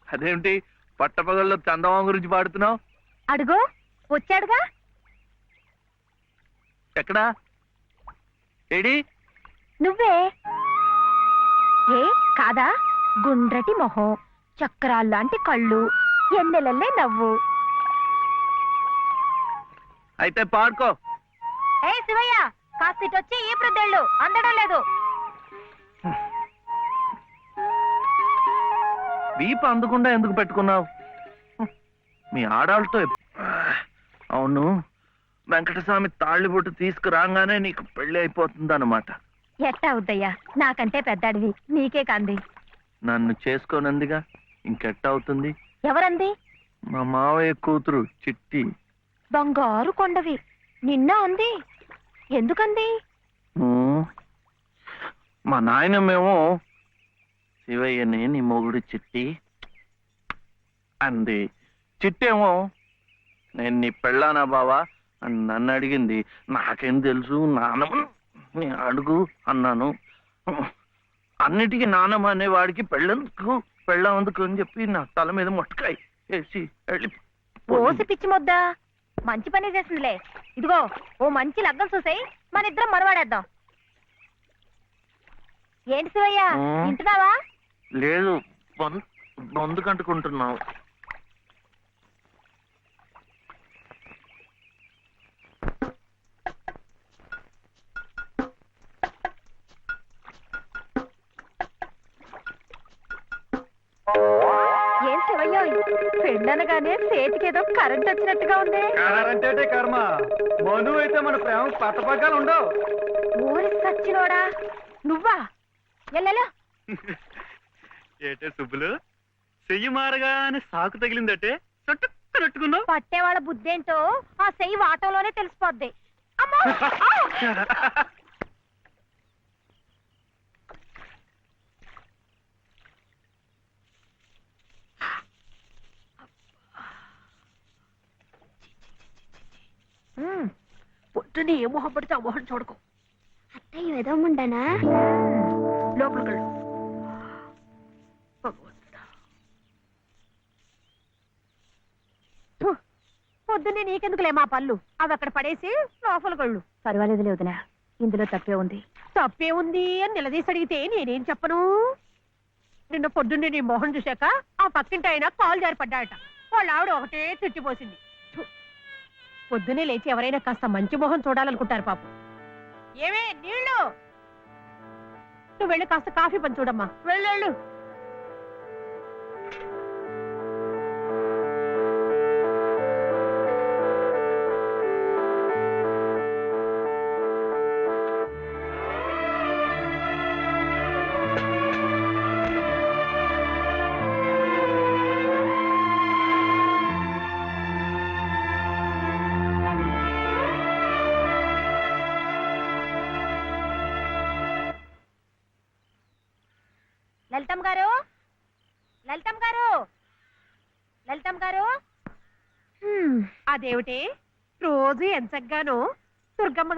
అదేమిటి పట్టపగల్లో చందమామ గురించి పాడుతున్నావు? అడుగు, వచ్చాడుగా. ఎక్కడా? ఏడి? నువ్వే. ఏ కాదా? గుండ్రటి మొహం, చక్రాల్లాంటి కళ్ళు, ఎన్నెలల్లే నవ్వు. అయితే పాడుకో. ఏ శివయ్య, కాస్తిటొచ్చి ఈ ప్రద్దెళ్ళు అందడం లేదు. వీపు అందకుండా ఎందుకు పెట్టుకున్నావు? మీ ఆడాళ్ళతో అవును, వెంకటస్వామి తాళ్ళిబొట్టు తీసుకురాగానే నీకు పెళ్లి అయిపోతుంది అన్నమాట. ఎట్టా అవుద్దయ్యా, నాకంటే పెద్దాడివి, నీకే కంది. నన్ను చేసుకోనందిగా, ఇంకెట్ట అవుతుంది? ఎవరంది? మా మావయ్య కూతురు చిట్టి. బంగారు కొండవి, నిన్న అంది. ఎందుకంది? మా నాయనమేమో శివయ్యని నీ మొగుడు చిట్టి అంది. చిట్టేమో నేను నీ పెళ్ళానా బావా అని నన్ను అడిగింది. నాకేం తెలుసు, నానమ్మ అడుగు అన్నాను. అన్నిటికీ నానమ్మ అనేవాడికి పెళ్ళందుకు అని చెప్పి నా తల మీద మొట్టకాయ వేసి వెళ్ళి ఓసి పిచ్చి మొద్దా, మంచి పని చేసిందిలే. ఇదిగో ఓ మంచి లగ్గం చూసాయి, మన ఇద్దరం మనవాడేద్దాం. ఏంటి శివయ్య, వింటున్నావా? లేదు, బొందు కంటుకుంటున్నావు. ఏం శివయ్య, పెళ్ళనగానే చేతికేదో కరెంట్ వచ్చినట్టుగా ఉంది. కరెంటే కర్మ, మను అయితే మన ప్రేమ పట్టపగ్గాలు ఉండవు. ఊరి సచ్చినోడా నువ్వా? ఎల్లెలో ఏటే సుబ్బులు, చెయ్యి మారగానే సాకు తగిలిందటే చుట్టుకున్నావు. పట్టేవాళ్ళ బుద్ధేంటో ఆ చెయ్యి వాటంలోనే తెలిసిపోద్ది. అమ్మో! పొద్దున్నే ఏ మొహం పడితే ఆ మొహం చూడకు. అత్తయ్య ఏదో ఉండనా? లోపలికి వెళ్ళు. పొద్దున్నే నీకెందుకులే మా పళ్ళు, అవి అక్కడ పడేసి లోపలికి వెళ్ళు. పర్వాలేదులే వదినా, ఇందులో తప్పే ఉంది. తప్పే ఉంది అని నిలదీసి అడిగితే నేనేం చెప్పను? నిన్న పొద్దున్నే నీ మొహం చూశాక ఆ పక్కింటి ఆయన కాలు జారి పడ్డాడట. వాళ్ళ ఆవిడ ఒకటే తిట్టిపోసింది. పొద్దునే లేచి ఎవరైనా కాస్త మంచి మొహం చూడాలనుకుంటారు పాపం. ఏమే నీళ్ళు, నువ్వు వెళ్ళి కాస్త కాఫీ పని చూడమ్మా. వెళ్ళు. లలితమ్మ గారు, లలితమ్మ గారు, లలితమ్మ గారు. అదేమిటి రోజు ఎంచగ్గాను దుర్గమ్మ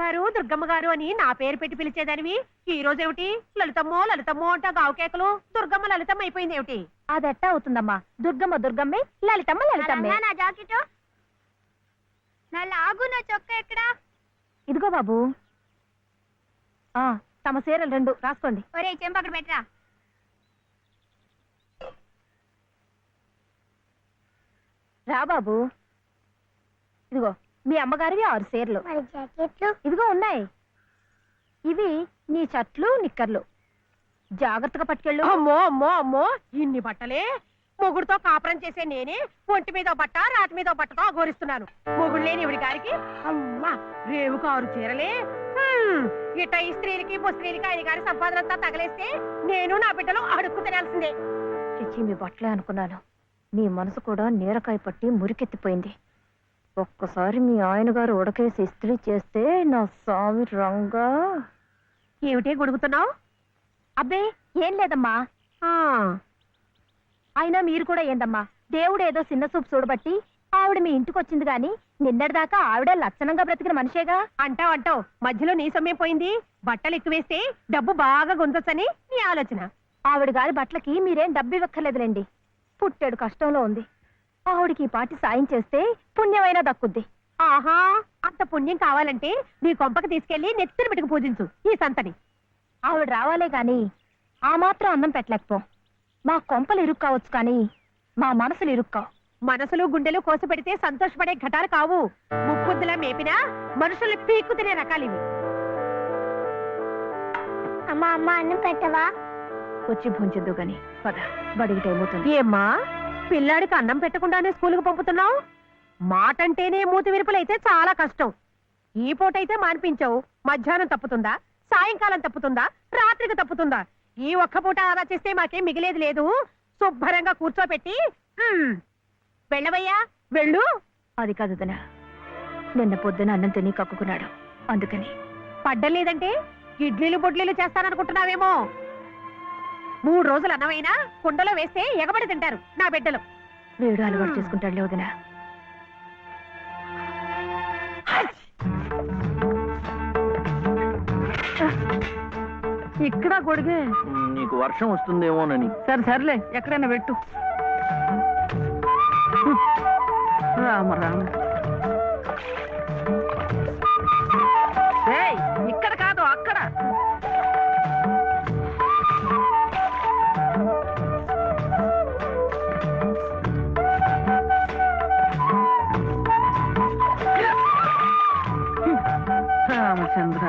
గారు అని నా పేరు పెట్టి పిలిచేదానివి, ఈ రోజు ఏమిటి లలితమ్మో అంటా గావుకేకలు దుర్గమ్మ లలితమ్మ అయిపోయింది ఏమిటి? అదెట్టా అవుతుందమ్మా, దుర్గమ్మే, లలితమ్మే. నా జాకెట్, నా లాగు, నా చొక్కా ఎక్కడా? ఇదిగో బాబు, తమ చీరలు 2 రాసుకోండి. ఒరే చెంప అక్కడ పెట్టరా. రా బాబు, ఇదిగో మీ అమ్మగారివి 6 చీరలు. జాకెట్లు ఇదిగో ఉన్నాయి. ఇవి నీ చట్లు నిక్కర్లు, జాగ్రత్తగా పట్టుకెళ్ళు. అమ్మో ఇన్ని బట్టలే? మొగుడుతో కాపురం చేసే నేనే ఒంటి మీద బట్ట రాతి మీద బట్టతో అఘోరిస్తున్నాను. మొగుడు లేని ఇవిడి గారికి అమ్మా రేవు 6 చీరలే. ఇట్ట ఈ స్త్రీలకి ముస్త్రీలకి ఆయన గారి సంపాదన అంతా తగలేస్తే నేను నా బిడ్డలు అడుక్కు తినాల్సిందే. చిచ్చి, మీ బట్టలే అనుకున్నాను. మీ మనసు కూడా నీరకాయ పట్టి మురికెత్తిపోయింది. ఒక్కసారి మీ ఆయన గారు ఉడకేసి ఇస్త్రీ చేస్తే నా స్వామి రంగా. ఏమిటే గొడుగుతున్నావు? అబ్బే ఏం లేదమ్మా. అయినా మీరు కూడా ఏందమ్మా, దేవుడు ఏదో చిన్న చూపు చూడబట్టి ఆవిడ మీ ఇంటికి వచ్చింది గాని నిన్నటిదాకా ఆవిడ లక్షణంగా బ్రతికిన మనిషేగా. అంటావు మధ్యలో నీ సమయం పోయింది. బట్టలు ఎక్కువేస్తే డబ్బు బాగా గుంజొచ్చని నీ ఆలోచన. ఆవిడ గారి బట్టలకి మీరేం డబ్బు ఇవ్వక్కర్లేదులేండి. పుట్టెడు కష్టంలో ఉంది. ఆవిడికి ఈ పాటి సాయం చేస్తే పుణ్యమైనా దక్కుద్ది. ఆహా, అంత పుణ్యం కావాలంటే నీ కొంపకి తీసుకెళ్లి నెత్తిన పెట్టుకు పూజించు ఈ సంతని. ఆవిడ రావాలే గాని ఆ మాత్రం అన్నం పెట్టలేకపో. మా కొంపలు ఇరుక్కు కావచ్చు కానీ మా మనసులు ఇరుక్కావు. మనసులు గుండెలు కోసి పెడితే సంతోషపడే ఘటాలు కావు. ముప్పుద్దులా మేపినా మనుషులు పీక్కు తినే రకాలివి. అమ్మా అమ్మ అన్నం పెట్టవా? వచ్చి భుంచొద్దు గాని పద, బడికి టైం అవుతుంది. ఏమ్మా, పిల్లాడికి అన్నం పెట్టకుండానే స్కూలుకు పంపుతున్నావు? మాటంటేనే మూతి విరుపులైతే చాలా కష్టం. ఈ పూటైతే మానిపించావు, మధ్యాహ్నం తప్పుతుందా, సాయంకాలం తప్పుతుందా, రాత్రికి తప్పుతుందా? ఈ ఒక్క పూట ఆదా చేస్తే మాకేం మిగిలేదు లేదు. శుభ్రంగా కూర్చోపెట్టి వెళ్ళవయ్యా, వెళ్ళు. అది కాదు వదినా, నిన్న పొద్దున అన్నం తిని కక్కుకున్నాడు, అందుకని. పడ్డలేదంటే ఇడ్లీలు బొడ్లీలు చేస్తాననుకుంటున్నావేమో. 3 రోజులు అన్నమైనా కుండలో వేస్తే ఎగబడి తింటారు నా బిడ్డలు. వేడు అలవాటు చేసుకుంటాడులే వదినా. ఇక్కడ గొడిగే. నీకు వర్షం వస్తుందేమోనని. సరే సర్లే, ఎక్కడైనా పెట్టు. రామ రామ. ఇక్కడ కాదు, అక్కడ. రామచంద్ర,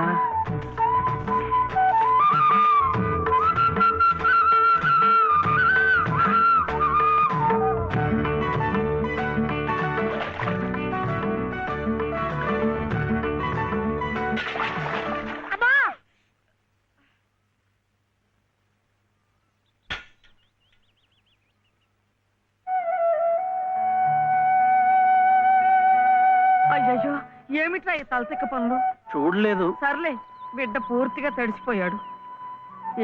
అయ్యయ్యో, ఏమిట్రా ఈ తలతిక్క పనులు? చూడలేదు. సర్లే, బిడ్డ పూర్తిగా తడిసిపోయాడు.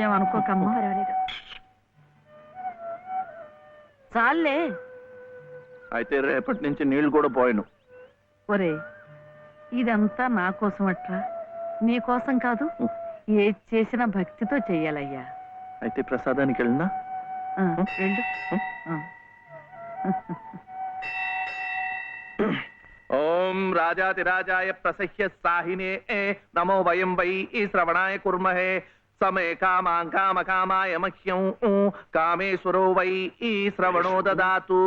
ఏమనుకోకమ్మా. పర్వాలేదు. చాలే. అయితే రేపటి నుంచి నీళ్లు కూడా పోయాను. ఒరే, ఇదంతా నా కోసం అట్రా, నీ కోసం కాదు. ఏది చేసినా భక్తితో చెయ్యాలయ్యా. అయితే ప్రసాదానికి వెళ్ళినా వెళ్ళు. ఓం రాజాతిరాజాయ ప్రసహ్య సాహినే నమో వయం వై శ్రవణాయ కుర్మహే సమే కామాం కామకామాయ మహ్యం కామేశ్వరో వై శ్రవణో దదాతు.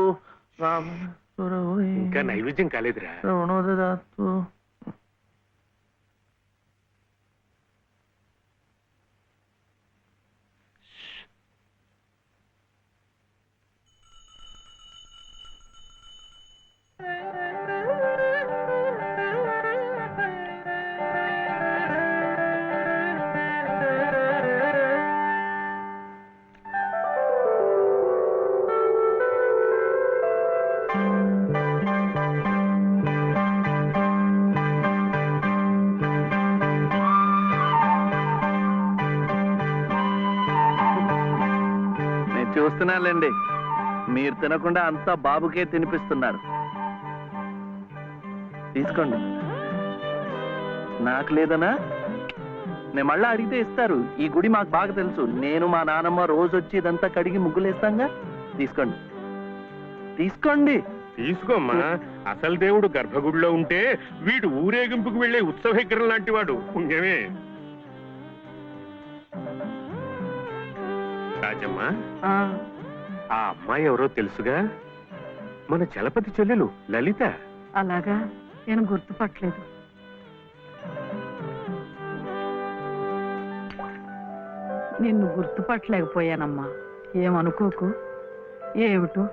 ఇంకా నైవేద్యం కాలేదురా. శ్రవణో దదాతు. చూస్తున్నానండి, మీరు తినకుండా అంతా బాబుకే తినిపిస్తున్నారు. తీసుకోండి. నాకు లేదనా? నేను మళ్ళా అడిగితే ఇస్తారు. ఈ గుడి మాకు బాగా తెలుసు. నేను మా నానమ్మ రోజు వచ్చి ఇదంతా కడిగి ముగ్గులేస్తాంగా. తీసుకోండి, తీసుకోండి. తీసుకోమ్మా. అసలు దేవుడు గర్భగుడిలో ఉంటే వీడు ఊరేగింపుకు వెళ్లే ఉత్సవ విగ్రహం లాంటి వాడు. పుణ్యమే. రాజమ్మా, ఆ అమ్మాయి ఎవరో తెలుసుగా? మన చలపతి చెల్లెలు లలిత. అలాగా, నేను గుర్తుపట్టలేదు. నిన్ను గుర్తుపట్టలేకపోయానమ్మా. ఏమనుకోకు. ఏమిటో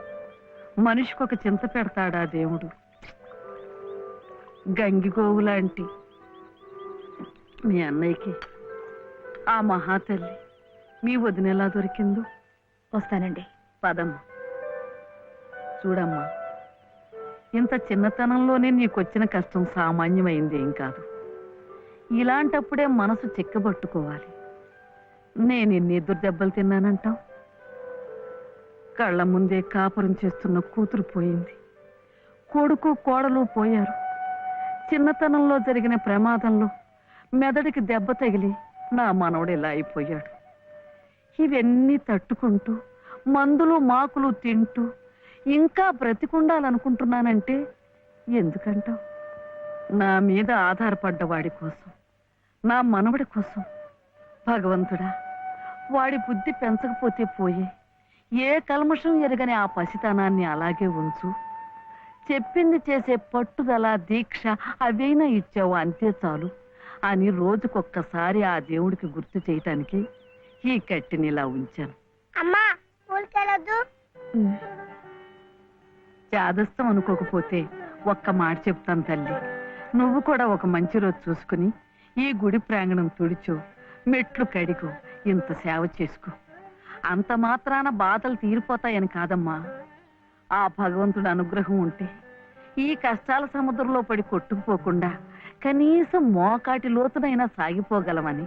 మనిషికి ఒక చింత పెడతాడా దేవుడు. గంగిగోవు లాంటి మీ అన్నయ్యకి ఆ మహాతల్లి మీ వదిన ఎలా దొరికిందో. వస్తానండి. పదమ్మా. చూడమ్మా, ఇంత చిన్నతనంలోనే నీకొచ్చిన కష్టం సామాన్యమైంది ఏం కాదు. ఇలాంటప్పుడే మనసు చిక్కబట్టుకోవాలి. నేను ఎన్ని ఎదురు దెబ్బలు తిన్నానంటావు? కళ్ళ ముందే కాపురం చేస్తున్న కూతురు పోయింది, కొడుకు కోడలు పోయారు. చిన్నతనంలో జరిగిన ప్రమాదంలో మెదడికి దెబ్బ తగిలి నా మనవడు ఇలా అయిపోయాడు. ఇవన్నీ తట్టుకుంటూ మందులు మాకులు తింటూ ఇంకా బ్రతికుండాలనుకుంటున్నానంటే ఎందుకంటావు? నా మీద ఆధారపడ్డ వాడి కోసం, నా మనవడి కోసం. భగవంతుడా, వాడి బుద్ధి పెంచకపోతే పోయే, ఏ కల్మషం ఎరగని ఆ పసితనాన్ని అలాగే ఉంచు. చెప్పింది చేసే పట్టుదల, దీక్ష అవైనా ఇచ్చావు, అంతే చాలు అని రోజుకొక్కసారి ఆ దేవుడికి గుర్తు చేయటానికి ఈ కట్టిని ఇలా ఉంచాను. అమ్మా స్కూల్కి వెళ్ళొద్దు. చాదస్తం అనుకోకపోతే ఒక్క మాట చెప్తాను తల్లి. నువ్వు కూడా ఒక మంచి రోజు చూసుకుని ఈ గుడి ప్రాంగణం తుడిచో, మెట్లు కడిగో, ఇంత సేవ చేసుకో. అంత మాత్రాన బాధలు తీరిపోతాయని కాదమ్మా. ఆ భగవంతుడి అనుగ్రహం ఉంటే ఈ కష్టాల సముద్రంలో పడి కొట్టుకుపోకుండా కనీసం మోకాటి లోతునైనా సాగిపోగలమని